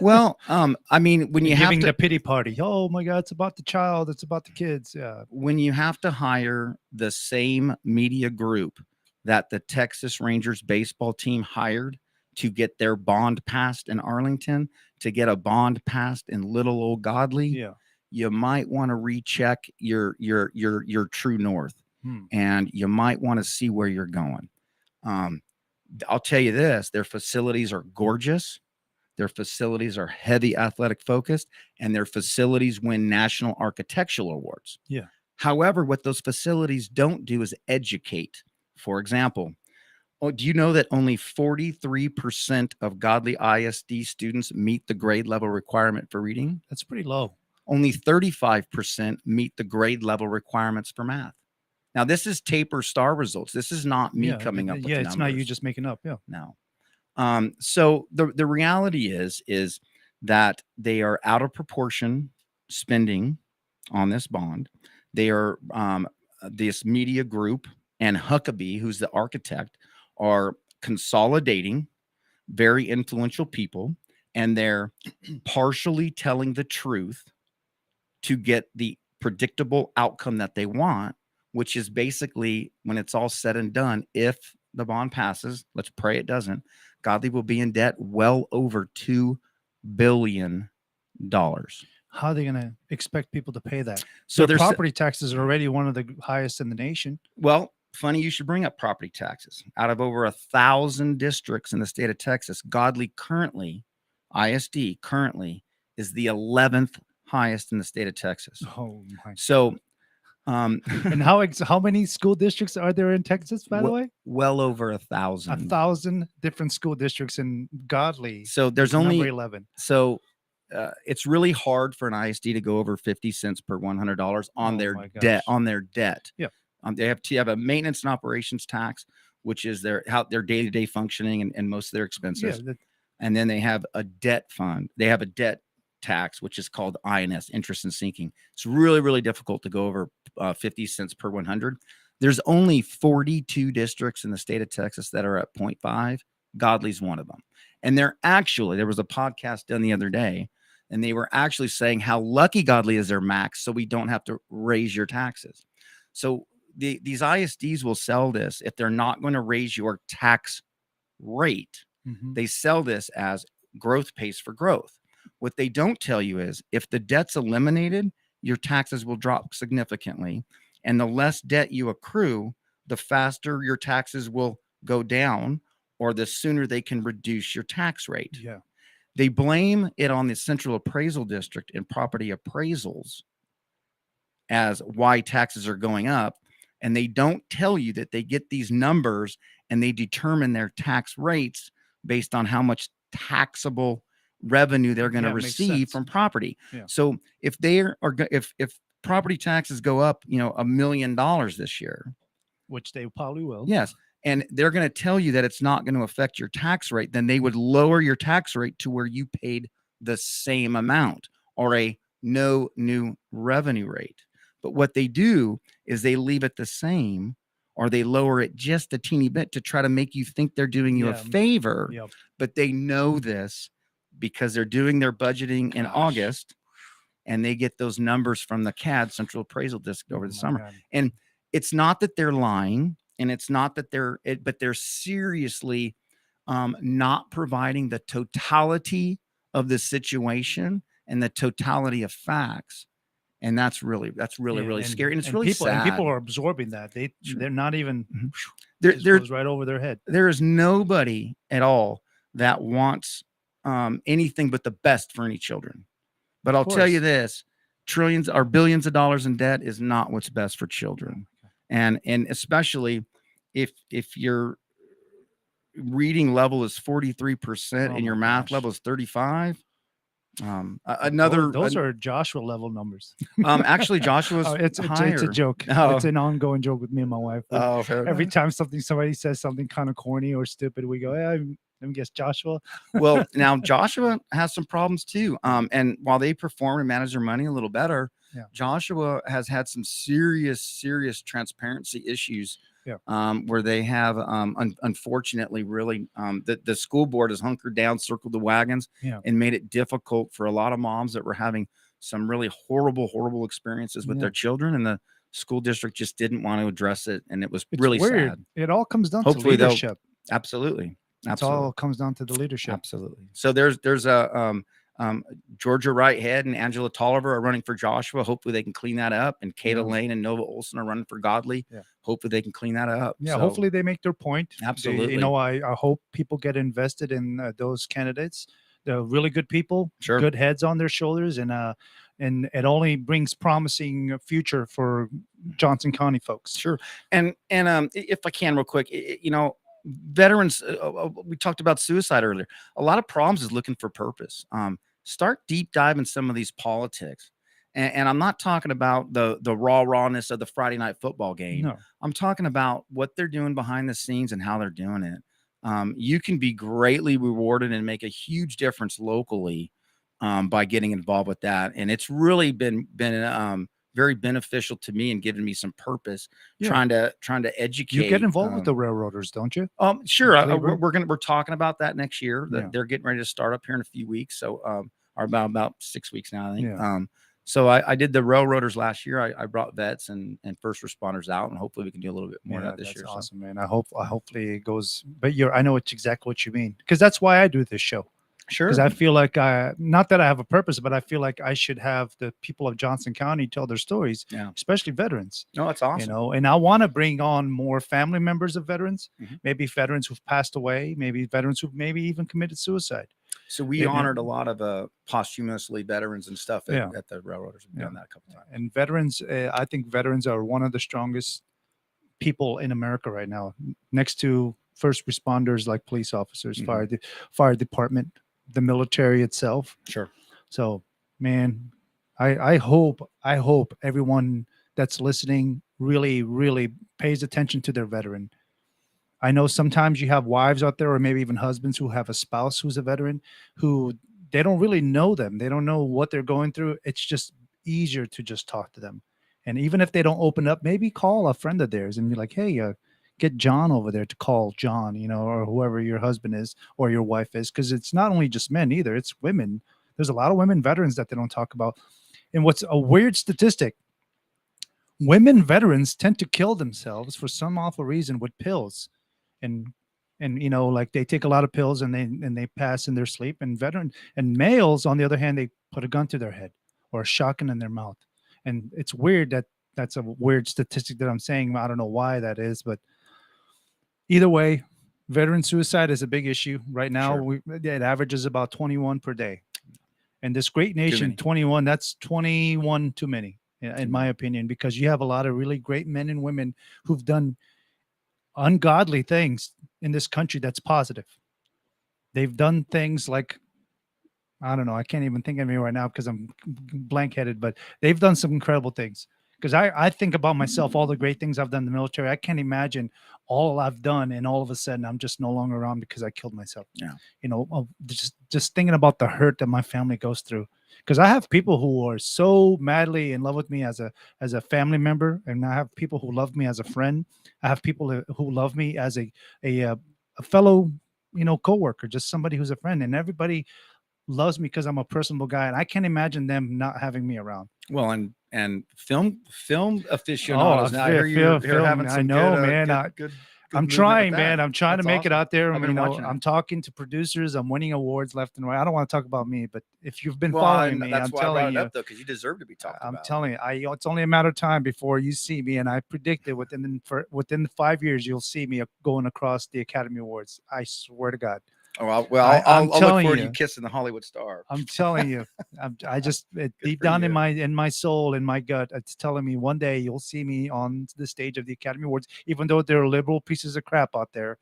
Well, I mean, when you have giving the pity party, oh my God, it's about the child, it's about the kids. Yeah. When you have to hire the same media group that the Texas Rangers baseball team hired to get their bond passed in Arlington, to get a bond passed in little old Godly, you might want to recheck your true north. And you might want to see where you're going. I'll tell you this, their facilities are gorgeous. Their facilities are heavy athletic focused, and their facilities win national architectural awards. Yeah. However, what those facilities don't do is educate. For example, do you know that only 43% of Godly ISD students meet the grade level requirement for reading? That's pretty low. Only 35% meet the grade level requirements for math. Now, this is taper star results. This is not me coming up with it's numbers. not you just making up. Yeah. No. So the reality is that they are out of proportion spending on this bond. They are this media group and Huckabee, who's the architect, are consolidating very influential people, and they're partially telling the truth to get the predictable outcome that they want, which is basically, when it's all said and done, if the bond passes, let's pray it doesn't, Godly will be in debt well over $2 billion. How are they going to expect people to pay that? So their there's property taxes are already one of the highest in the nation. Well, funny you should bring up property taxes. Out of over 1,000 districts in the state of Texas, Godly currently, ISD currently, is the 11th highest in the state of Texas. Oh my. So and how many school districts are there in Texas, by the way? Well over 1,000. 1,000 different school districts in Godly. So there's only number 11. So it's really hard for an ISD to go over 50 cents per $100 on their debt. On their debt. Yeah. They have a maintenance and operations tax, which is their day-to-day functioning and most of their expenses. Yeah, and then they have a debt fund. They have a debt tax, which is called INS, interest and sinking. It's really, really difficult to go over 50 cents per 100. There's only 42 districts in the state of Texas that are at 0.5. Godly's one of them. And there was a podcast done the other day, and they were actually saying how lucky Godly is their max, so we don't have to raise your taxes. So these ISDs will sell this if they're not going to raise your tax rate. Mm-hmm. They sell this as growth pays for growth. What they don't tell you is if the debt's eliminated, your taxes will drop significantly. And the less debt you accrue, the faster your taxes will go down, or the sooner they can reduce your tax rate. Yeah. They blame it on the Central Appraisal District and property appraisals as why taxes are going up. and they don't tell you that they get these numbers and they determine their tax rates based on how much taxable revenue they're going to Yeah, it makes receive sense. from property. Yeah. So if they are if property taxes go up, $1 million this year, which they probably will. yes, and they're going to tell you that it's not going to affect your tax rate, then they would lower your tax rate to where you paid the same amount, or a no new revenue rate. But what they do is they leave it the same, or they lower it just a teeny bit to try to make you think they're doing you a favor. Yep. But they know this because they're doing their budgeting in August, and they get those numbers from the CAD, Central Appraisal District, over the summer. God. And it's not that they're lying, and it's not that but they're seriously not providing the totality of the situation and the totality of facts. And that's really Yeah, scary. And it's and really people, sad. And people are absorbing that. They're not even There goes right over their head. There is nobody at all that wants anything but the best for any children. But I'll tell you this: trillions or billions of dollars in debt is not what's best for children. And especially if your reading level is 43% and your math level is 35. Those are Joshua level numbers. Actually, Joshua's it's a joke. Oh. It's an ongoing joke with me and my wife. Oh, every time somebody says something kind of corny or stupid, we go, "Hey, let me guess, Joshua." Well, now Joshua has some problems too. And while they perform and manage their money a little better, Joshua has had some serious transparency issues. Where they have, unfortunately, really, the school board has hunkered down, circled the wagons, and made it difficult for a lot of moms that were having some really horrible experiences with their children, and the school district just didn't want to address it, and it's really weird. sad. It all comes down to leadership. Absolutely. It all comes down to the leadership. Absolutely. So there's a Georgia Wright Head and Angela Tolliver are running for Joshua. Hopefully they can clean that up. And Kata Lane and Nova Olson are running for Godly. Hopefully they can clean that up. Yeah. So, hopefully they make their point. Absolutely. I hope people get invested in those candidates. They're really good people, good heads on their shoulders. And it only brings promising future for Johnson County folks. Sure. And if I can real quick, veterans, we talked about suicide earlier. A lot of problems is looking for purpose. Start deep diving some of these politics. And I'm not talking about the rawness of the Friday night football game. No. I'm talking about what they're doing behind the scenes and how they're doing it. You can be greatly rewarded and make a huge difference locally by getting involved with that. And it's really been very beneficial to me and giving me some purpose, trying to educate. You get involved with the railroaders, don't you? Sure. We're talking about that next year. They're getting ready to start up here in a few weeks. So, or about 6 weeks now, I think. Yeah. So I did the railroaders last year. I brought vets and first responders out, and hopefully we can do a little bit more of that this year. That's awesome, man. Hopefully it goes, but I know it's exactly what you mean, because that's why I do this show. Sure. Because I feel like not that I have a purpose, but I feel like I should have the people of Johnson County tell their stories, especially veterans. No, that's awesome. And I want to bring on more family members of veterans, maybe veterans who've passed away, maybe veterans who've maybe even committed suicide. So we honored a lot of posthumously veterans and stuff at the railroaders. We've done that a couple times. And veterans, I think veterans are one of the strongest people in America right now, next to first responders like police officers, fire department, the military itself. Sure. So, man, I hope everyone that's listening really, really pays attention to their veteran. I know sometimes you have wives out there, or maybe even husbands who have a spouse who's a veteran, who they don't really know them. They don't know what they're going through. It's just easier to just talk to them. And even if they don't open up, maybe call a friend of theirs and be like, hey, get John over there to call John, or whoever your husband is or your wife is. Because it's not only just men either, it's women. There's a lot of women veterans that they don't talk about. And what's a weird statistic, women veterans tend to kill themselves for some awful reason with pills. And like they take a lot of pills and they pass in their sleep. And males, on the other hand, they put a gun to their head or a shotgun in their mouth. And it's weird that's a weird statistic that I'm saying. I don't know why that is, but either way, veteran suicide is a big issue right now. Sure. It averages about 21 per day. And this great nation, 21, that's 21 too many. in my opinion, because you have a lot of really great men and women who've done ungodly things in this country that's positive. They've done things like, I don't know, I can't even think of any right now because I'm blank headed, but they've done some incredible things. Because I think about myself, all the great things I've done in the military. I can't imagine all I've done, and all of a sudden I'm just no longer around because I killed myself. Yeah. Just thinking about the hurt that my family goes through. Because I have people who are so madly in love with me as a family member, and I have people who love me as a friend. I have people who love me as a fellow, coworker, just somebody who's a friend, and everybody loves me because I'm a personable guy, and I can't imagine them not having me around. Well, and film aficionados. Now I hear you're having some I know, good, man. good I'm movement trying, with that. man. I'm trying That's to make it awesome. out there. I've been watching it. I'm talking to producers. I'm winning awards left and right. I don't want to talk about me, but if you've been Well, following and me, that's I'm why I brought telling it you, up though, because you deserve to be talked I'm about. telling you, it's only a matter of time before you see me, and I predicted within the 5 years you'll see me going across the Academy Awards. I swear to God. Oh, I'll look telling forward to you. you kissing the Hollywood star. I'm telling you, I just deep for down you. in my soul, in my gut, it's telling me one day you'll see me on the stage of the Academy Awards, even though there are liberal pieces of crap out there,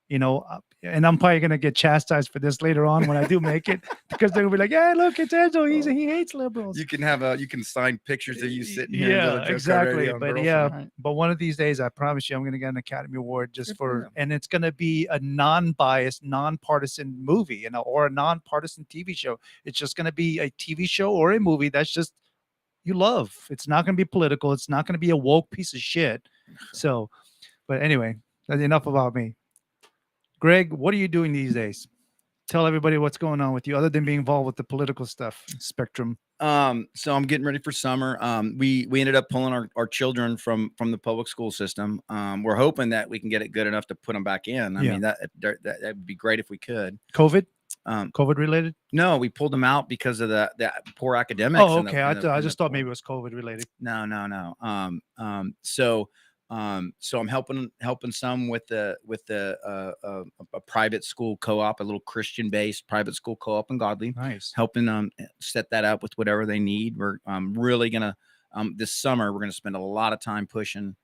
and I'm probably gonna get chastised for this later on when I do make it, because they'll be like, "Hey, look, it's Angelo. He hates liberals." You can sign pictures of you sitting here. and Yeah, go to Joe exactly. Carter on But Burleson, yeah, right? but one of these days, I promise you, I'm gonna get an Academy Award just Good for you. and it's gonna be a non-biased, nonpartisan movie, or a nonpartisan TV show. It's just gonna be a TV show or a movie that's just you love. It's not gonna be political. It's not gonna be a woke piece of shit. So, but anyway, that's enough about me. Greg, what are you doing these days? Tell everybody what's going on with you, other than being involved with the political stuff spectrum. So I'm getting ready for summer. We ended up pulling our children from the public school system. We're hoping that we can get it good enough to put them back in. I mean, that would be great if we could. COVID COVID related? No, we pulled them out because of the poor academics. Oh, okay. I just thought maybe it was COVID related. No. So I'm helping some with a private school co-op, a little Christian based private school co-op in Godly. Nice. Helping set that up with whatever they need. We're really gonna this summer we're gonna spend a lot of time pushing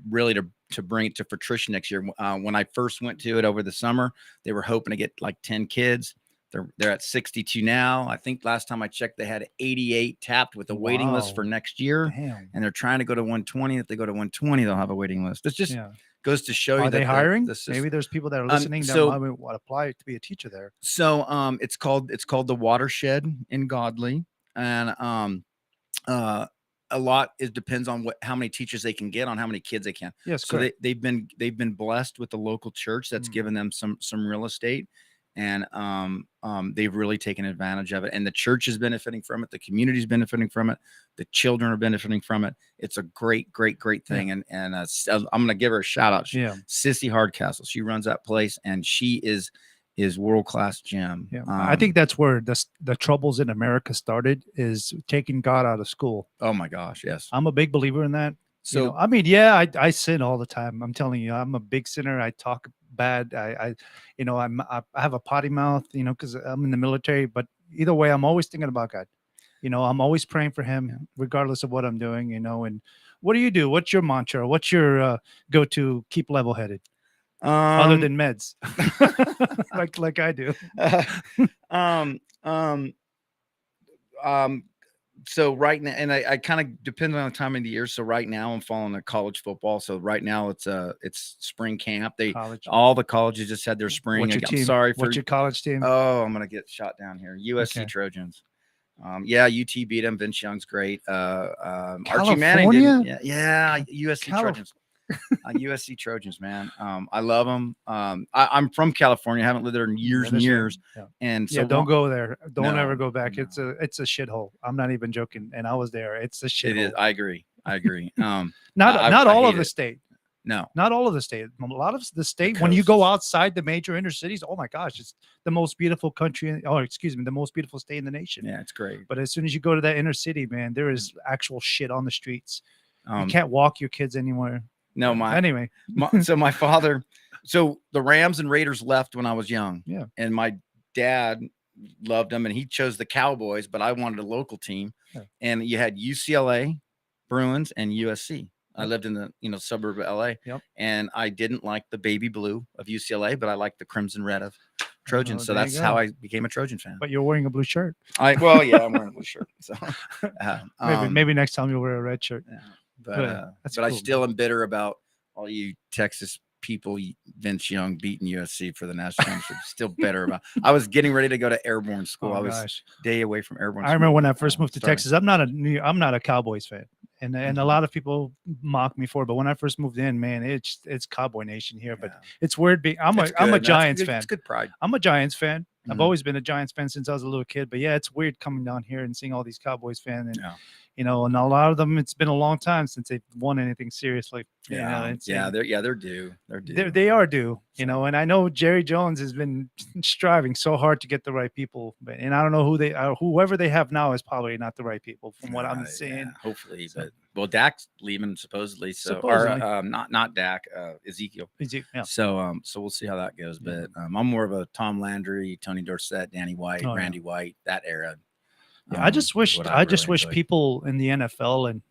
really to bring it to fruition next year. When I first went to it over the summer, they were hoping to get like 10 kids. They're at 62 now. I think last time I checked, they had 88 tapped with a waiting list for next year. Damn. And they're trying to go to 120. If they go to 120, they'll have a waiting list. This just goes to show you Are that they hiring? This Maybe there's people that are listening that might want to apply to be a teacher there. So it's called the Watershed in Godly, and a lot depends on how many teachers they can get, on how many kids they can. Yes, so they've been blessed with the local church that's given them some real estate. And they've really taken advantage of it. And the church is benefiting from it. The community is benefiting from it. The children are benefiting from it. It's a great thing. Yeah. And I'm going to give her a shout out. Sissy Hardcastle. She runs that place, and she is world-class gem. Yeah. I think that's where the troubles in America started, is taking God out of school. Oh my gosh. Yes. I'm a big believer in that. So, I mean, yeah, I sin all the time. I'm telling you, I'm a big sinner. I talk bad. I have a potty mouth, because I'm in the military, but either way, I'm always thinking about God. I'm always praying for him, regardless of what I'm doing, and what do you do? What's your mantra? What's your go-to keep level-headed? Other than meds, like I do. So right now, and I kind of depend on the time of the year. So right now I'm following the college football. So right now it's spring camp. All the colleges just had their spring. What's your team? Sorry for what's your college team? Oh, I'm gonna get shot down here. USC Trojans. UT beat them. Vince Young's great. Archie Manning did. Yeah, USC Trojans. USC Trojans, man. I love them. I'm from California. I haven't lived there in years and years. Yeah. And so don't go there. Don't ever go back. No. It's a shithole. I'm not even joking. And I was there. It's a shithole. It is. I agree. Not all of the state. No, not all of the state. A lot of the state. When you go outside the major inner cities, oh my gosh, it's the most beautiful country. The most beautiful state in the nation. Yeah, it's great. But as soon as you go to that inner city, man, there is actual shit on the streets. You can't walk your kids anywhere. No, my father. So the Rams and Raiders left when I was young. Yeah, and my dad loved them, and he chose the Cowboys, but I wanted a local team. Yeah. And you had UCLA, Bruins, and USC. I lived in the suburb of LA, and I didn't like the baby blue of UCLA, but I liked the crimson red of Trojans. So that's how I became a Trojan fan. But you're wearing a blue shirt. I'm wearing a blue shirt. So maybe next time you'll wear a red shirt. Yeah, but cool. I still am bitter about all you Texas people, Vince Young beating USC for the national championship. Still bitter about. I was getting ready to go to airborne school. I was day away from airborne school. I remember when I first moved to Texas. I'm not a Cowboys fan. And a lot of people mock me for it, but when I first moved in, man, it's Cowboy Nation here. But it's weird being I'm a Giants fan. It's good pride. I'm a Giants fan. I've always been a Giants fan since I was a little kid. But yeah, it's weird coming down here and seeing all these Cowboys fans, and and a lot of them. It's been a long time since they've won anything seriously. They're due. They are due. And I know Jerry Jones has been striving so hard to get the right people, and I don't know who they are. Whoever they have now is probably not the right people, from what I'm seeing. Yeah, hopefully, but Dak's leaving supposedly. So or not Dak, Ezekiel. Yeah. So we'll see how that goes. But I'm more of a Tom Landry, Tony Dorsett, Danny White, Randy White, that era. Yeah, I just wish people in the NFL and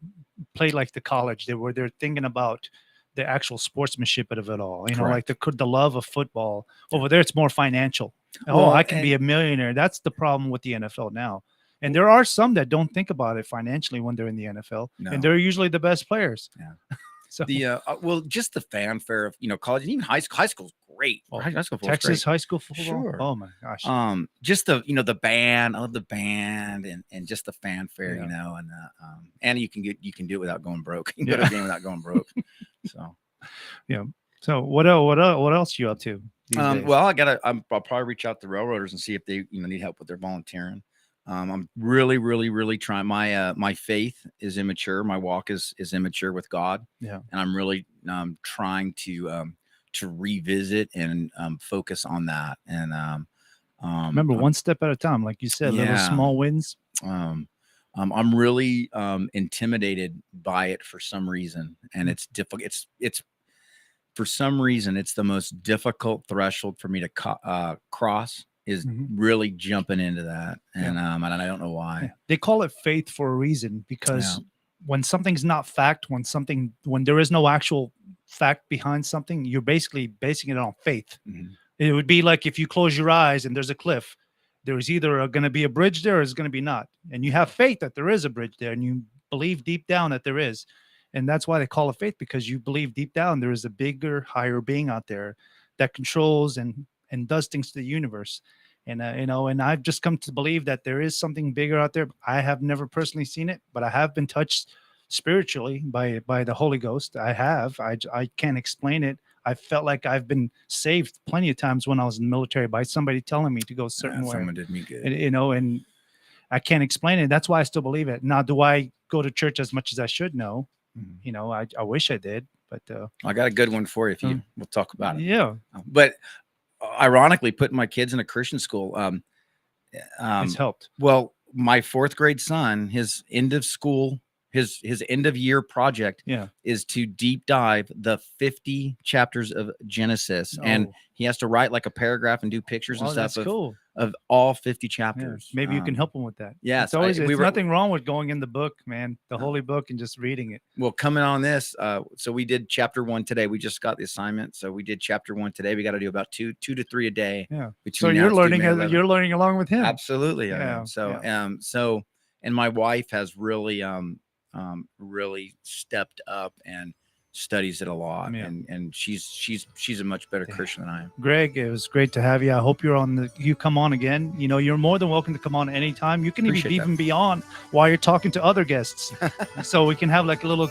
play like the college. They're thinking about the actual sportsmanship of it all. Like the love of football. Over there, it's more financial. I can be a millionaire. That's the problem with the NFL now. And there are some that don't think about it financially when they're in the NFL, and they're usually the best players. Yeah. So just the fanfare of college and even high school. High school's great. High school Texas high school football. Sure. Oh my gosh. Just the band. I love the band and just the fanfare. And you can do it without going broke. You can go to a game without going broke. So So what else you up to? Well, I'll probably reach out to railroaders and see if they need help with their volunteering. I'm really, really, really trying. My faith is immature. My walk is immature with God. Yeah. And I'm really trying to revisit and focus on that. And remember, one step at a time, like you said, little small wins. I'm really intimidated by it for some reason, and it's difficult. It's for some reason it's the most difficult threshold for me to cross. Is really jumping into that. And I don't know why. Yeah. They call it faith for a reason, because when something's not fact, when there is no actual fact behind something, you're basically basing it on faith. Mm-hmm. It would be like if you close your eyes and there's a cliff, there's either going to be a bridge there or it's going to be not. And you have faith that there is a bridge there, and you believe deep down that there is. And that's why they call it faith, because you believe deep down there is a bigger, higher being out there that controls and does things to the universe. And and I've just come to believe that there is something bigger out there. I have never personally seen it, but I have been touched spiritually by the Holy Ghost. I can't explain it. I felt like I've been saved plenty of times when I was in the military by somebody telling me to go a certain way. Someone did me good. And I can't explain it. That's why I still believe it. Now, do I go to church as much as I should? No. I wish I did, but I got a good one for you. If we'll talk about it. Yeah. But ironically, putting my kids in a Christian school, it's helped. Well, my 4th grade son, his end of school, his end of year project is to deep dive the 50 chapters of Genesis. And he has to write like a paragraph and do pictures and stuff of all 50 chapters. Maybe you can help him with that. Yeah. It's always, nothing wrong with going in the book, man, the holy book, and just reading it. Well, coming on this, so we did chapter 1 today. We just got the assignment. So we did chapter 1 today. We got to do about two to three a day. Yeah. So you're learning along with him. Absolutely. Yeah. So and my wife has really, really stepped up and studies it a lot, and she's a much better Christian than I am. Greg, it was great to have you. I hope you come on again. You're more than welcome to come on anytime. You can even be on while you're talking to other guests, so we can have like a little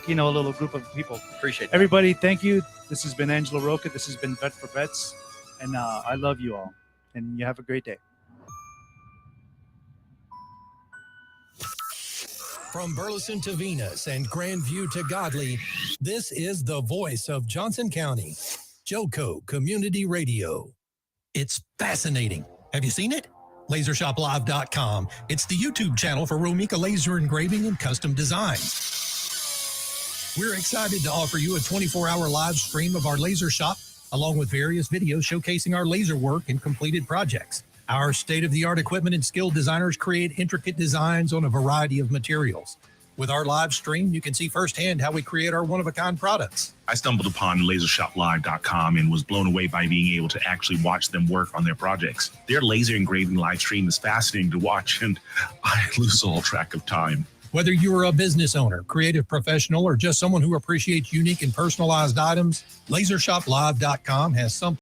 group of people. Appreciate that. Everybody. Thank you. This has been Angelo Rocha. This has been Vet for Vets, and I love you all, and you have a great day. From Burleson to Venus and Grandview to Godley, this is the voice of Johnson County, Joco Community Radio. It's fascinating. Have you seen it? LaserShopLive.com. It's the YouTube channel for Romika Laser Engraving and Custom Designs. We're excited to offer you a 24-hour live stream of our laser shop, along with various videos showcasing our laser work and completed projects. Our state-of-the-art equipment and skilled designers create intricate designs on a variety of materials. With our live stream, you can see firsthand how we create our one-of-a-kind products. I stumbled upon lasershoplive.com and was blown away by being able to actually watch them work on their projects. Their laser engraving live stream is fascinating to watch, and I lose all track of time. Whether you are a business owner, creative professional, or just someone who appreciates unique and personalized items, lasershoplive.com has something